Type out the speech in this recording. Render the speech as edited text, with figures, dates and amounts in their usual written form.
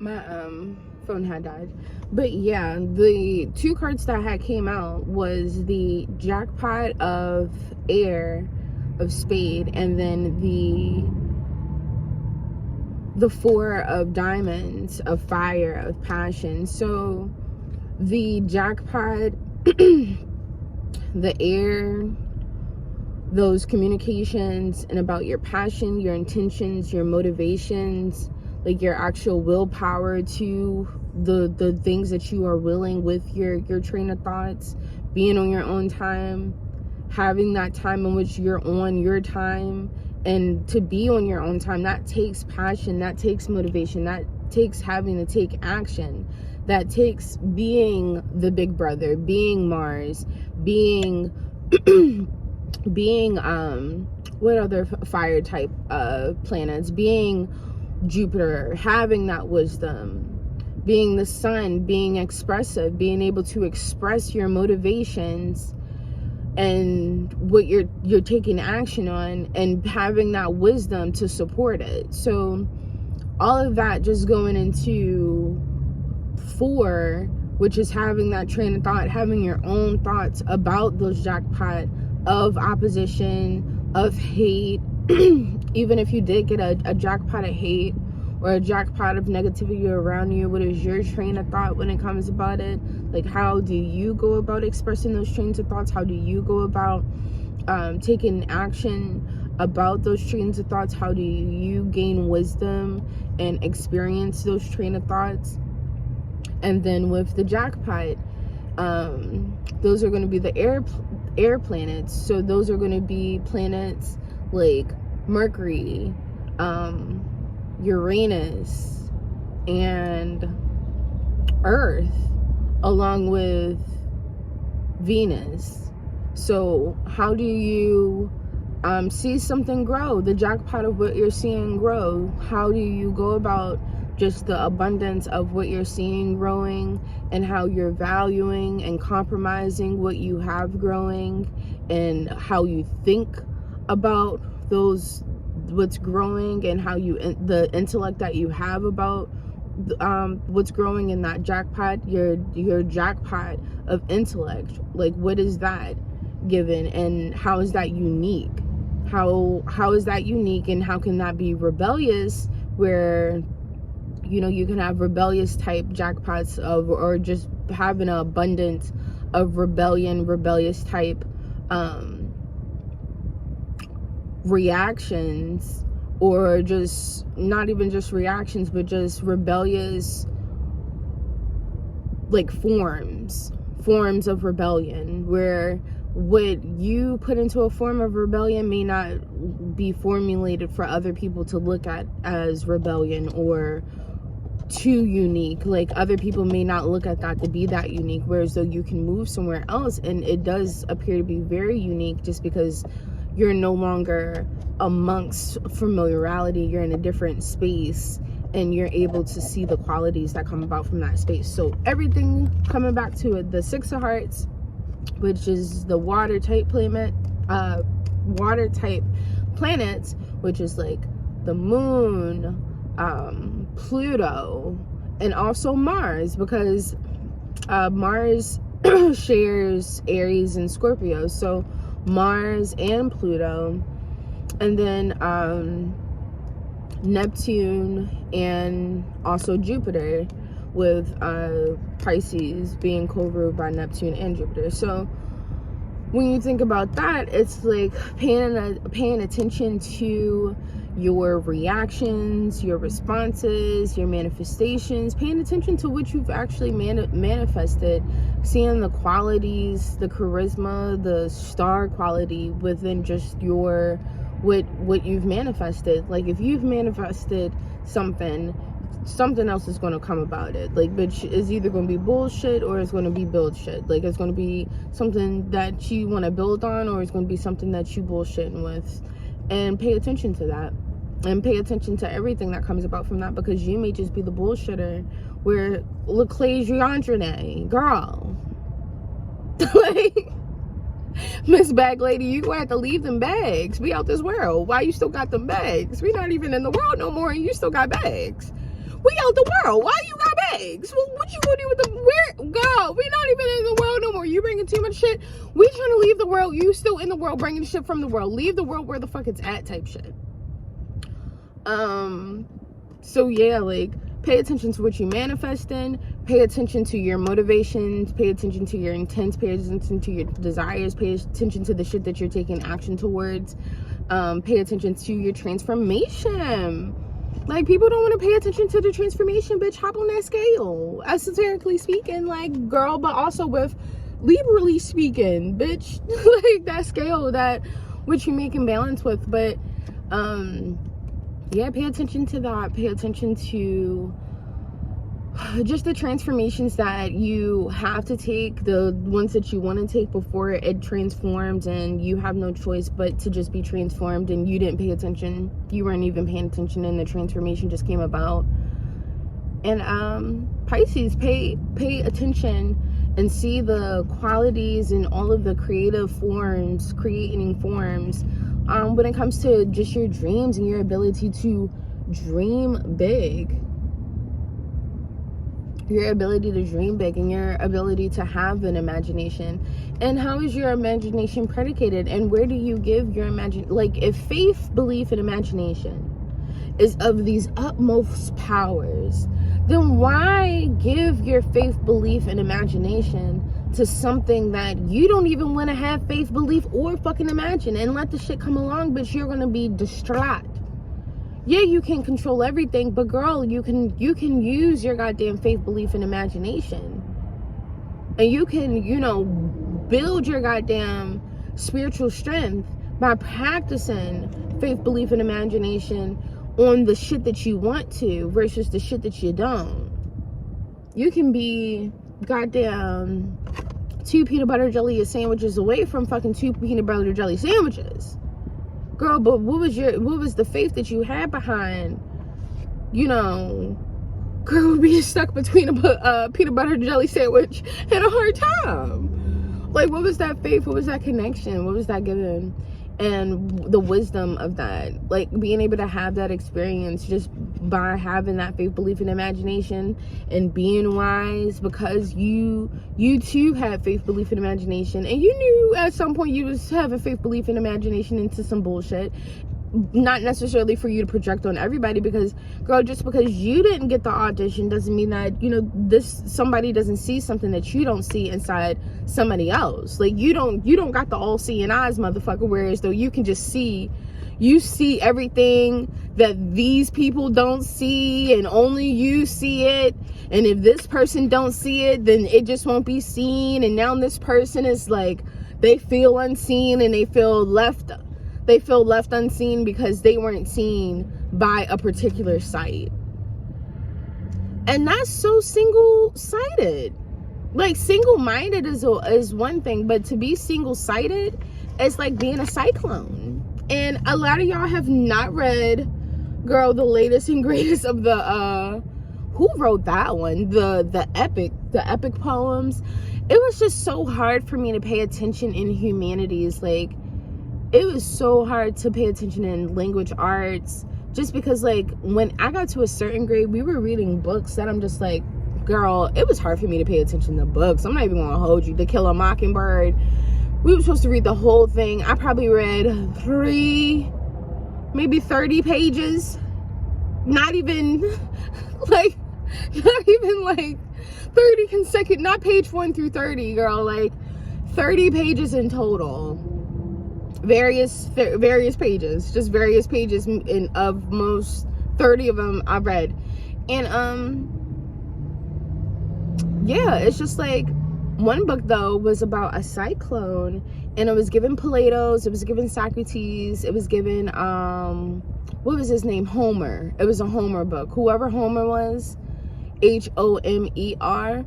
My phone had died. But yeah, the two cards that had came out was the jackpot of air, of spade, and then the four of diamonds, of fire, of passion. So the jackpot, the air, those communications, and about your passion, your intentions, your motivations, like your actual willpower to the things that you are willing with your train of thoughts, being on your own time, having that time in which you're on your time. And to be on your own time, that takes passion, that takes motivation, that takes having to take action, that takes being the big brother, being Mars, being being what other fire type planets, being Jupiter, having that wisdom, being the sun, being expressive, being able to express your motivations and what you're taking action on, and having that wisdom to support it. So all of that just going into 4, which is having that train of thought, having your own thoughts about those jackpot of opposition, of hate. Even if you did get a jackpot of hate or a jackpot of negativity around you, what is your train of thought when it comes about it? Like, how do you go about expressing those trains of thoughts? How do you go about taking action about those trains of thoughts? How do you gain wisdom and experience those train of thoughts? And then with the jackpot, those are going to be the air planets. So those are going to be planets like Mercury, Uranus, and Earth, along with Venus. So how do you see something grow, the jackpot of what you're seeing grow? How do you go about just the abundance of what you're seeing growing, and how you're valuing and compromising what you have growing, and how you think about those, what's growing, and how you, the intellect that you have about what's growing in that jackpot, your jackpot of intellect. Like, what is that given, and how is that unique? How is that unique, and how can that be rebellious, where you can have rebellious type jackpots of, or just have an abundance of rebellious type reactions, or just not even just reactions, but just rebellious, like forms of rebellion, where what you put into a form of rebellion may not be formulated for other people to look at as rebellion or too unique. Like, other people may not look at that to be that unique, whereas though you can move somewhere else and it does appear to be very unique, just because you're no longer amongst familiarity, you're in a different space, and you're able to see the qualities that come about from that space. So everything coming back to it, the 6 of Hearts, which is the water type planets, which is like the moon, Pluto, and also Mars, because Mars shares Aries and Scorpio. So Mars and Pluto, and then Neptune, and also Jupiter, with Pisces being co-ruled by Neptune and Jupiter. So when you think about that, it's like paying attention to your reactions, your responses, your manifestations, paying attention to what you've actually manifested, seeing the qualities, the charisma, the star quality within just your what you've manifested. Like, if you've manifested something else is going to come about it. Like, bitch, is either going to be bullshit or it's going to be build shit. Like, it's going to be something that you want to build on, or it's going to be something that you bullshitting with. And pay attention to that, and pay attention to everything that comes about from that, because you may just be the bullshitter, where LeClaire girl, like, Miss Bag Lady, you gonna have to leave them bags. We out this world. Why you still got them bags? We not even in the world no more, and you still got bags. We out the world. Why you got bags? What you gonna do with the, where, girl, we not even in the world no more. You bringing too much shit. We trying to leave the world. You still in the world bringing shit from the world. Leave the world where the fuck it's at type shit. So yeah, like, pay attention to what you manifest in, pay attention to your motivations, pay attention to your intents, pay attention to your desires, pay attention to the shit that you're taking action towards, pay attention to your transformation. Like, people don't want to pay attention to the transformation, bitch. Hop on that scale, esoterically speaking, like, girl, but also with liberally speaking, bitch. Like, that scale, that which you make in balance with. But yeah, pay attention to that. Pay attention to just the transformations that you have to take, the ones that you want to take before it transforms, and you have no choice but to just be transformed, and you didn't pay attention. You weren't even paying attention, and the transformation just came about. And Pisces, pay attention and see the qualities and all of the creating forms when it comes to just your dreams and your ability to dream big. Your ability to dream big and your ability to have an imagination. And how is your imagination predicated? And where do you give your like, if faith, belief, and imagination is of these utmost powers, then why give your faith, belief, and imagination to something that you don't even want to have faith, belief, or fucking imagine, and let the shit come along, but you're gonna be distraught? Yeah, you can control everything, but girl, you can use your goddamn faith, belief, and imagination. And you can, you know, build your goddamn spiritual strength by practicing faith, belief, and imagination on the shit that you want to versus the shit that you don't. You can be goddamn 2 peanut butter jelly sandwiches away from fucking 2 peanut butter jelly sandwiches. Girl, but what was the faith that you had behind, you know, girl, being stuck between a peanut butter jelly sandwich and a hard time? Like, what was that faith? What was that connection? What was that given? And the wisdom of that, like, being able to have that experience just by having that faith, belief, and imagination, and being wise, because you too had faith, belief, and imagination, and you knew at some point you was having faith, belief, and imagination into some bullshit. Not necessarily for you to project on everybody, because girl, just because you didn't get the audition doesn't mean that, you know, somebody doesn't see something that you don't see inside somebody else. Like, you don't got the all-seeing eyes, motherfucker, whereas though you can just see everything that these people don't see, and only you see it. And if this person don't see it, then it just won't be seen. And now this person is like, they feel unseen, and they feel left unseen because they weren't seen by a particular site. And that's so single-sided. Like, single-minded is one thing, but to be single-sided is like being a cyclone. And a lot of y'all have not read, girl, the latest and greatest of the who wrote that one, the epic poems. It was just so hard for me to pay attention in humanities. Like, it was so hard to pay attention in language arts, just because, like, when I got to a certain grade, we were reading books that I'm just like, girl, it was hard for me to pay attention to books. I'm not even gonna hold you. To Kill a Mockingbird, we were supposed to read the whole thing. I probably read 3, maybe 30 pages. Not even like 30 consecutive, not page 1 through 30, girl, like 30 pages in total. Various pages, just various pages, in of most 30 of them I read. And yeah, it's just like, one book though was about a cyclone, and it was given Platos, it was given Socrates, it was given what was his name, Homer. It was a Homer book. Whoever Homer was, Homer,